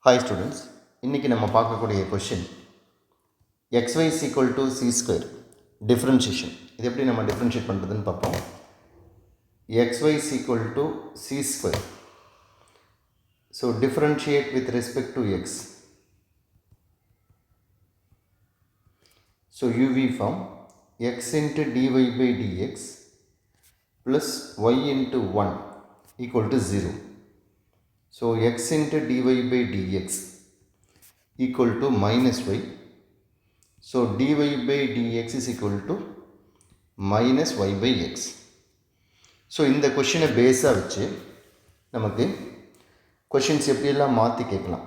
Hi students, இன்னைக்கு நம்ம பார்க்கக்கூடிய question xy is equal to c square differentiation. இது எப்படி நம்ம differentiate பண்ணுறதுன்னு பார்ப்போம். xy is equal to c square. So differentiate with respect to x. So uv form x into dy by dx plus y into 1 equal to 0. So x into dy by dx equal to minus y. So dy by dx is equal to minus y by x. So இந்த கொஷினை பேஸாக வச்சு நமக்கு questions எப்படியெல்லாம் மாற்றி கேட்கலாம்.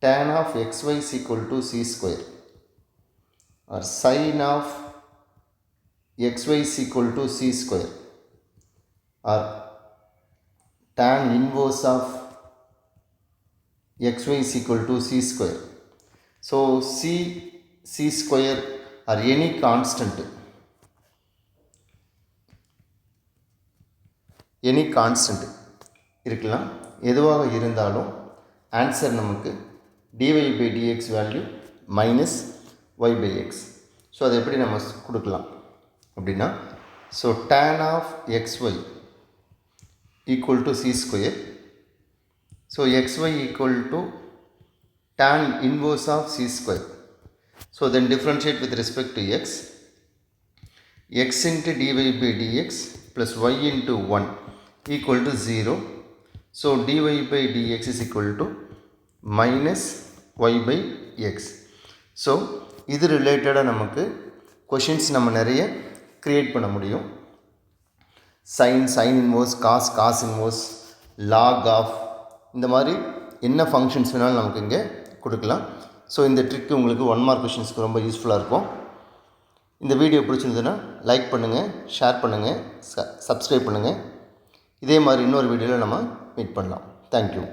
tan of xy is equal to c square or sin of xy is equal to c square or tan inverse of xy is equal to c square. So c square or any constant இருக்கலாம். எதுவாக இருந்தாலும் answer நமக்கு dy by dx value minus y by x. So அதை எப்படி நம்ம கொடுக்கலாம் அப்படின்னா, so tan of xy equal to c square. So xy equal to tan inverse of c square. So then differentiate with respect to x. X into dy by dx plus y into 1 equal to 0. So dy by dx is equal to minus y by x. So இது ரிலேட்டடாக நமக்கு questions நம்ம நிறைய create பண்ண முடியும். Sine inverse, cos inverse, log of, இந்த மாதிரி என்ன ஃபங்க்ஷன்ஸ் வேணாலும் நமக்கு இங்கே கொடுக்கலாம். ஸோ இந்த ட்ரிக் உங்களுக்கு 1 மார்க் கொஷின்ஸ்க்கு ரொம்ப யூஸ்ஃபுல்லாக இருக்கும். இந்த வீடியோ பிடிச்சிருந்ததுன்னா லைக் பண்ணுங்கள், ஷேர் பண்ணுங்கள், சப்ஸ்கிரைப் பண்ணுங்கள். இதே மாதிரி இன்னொரு வீடியோவில் நம்ம மீட் பண்ணலாம். தேங்க்யூ.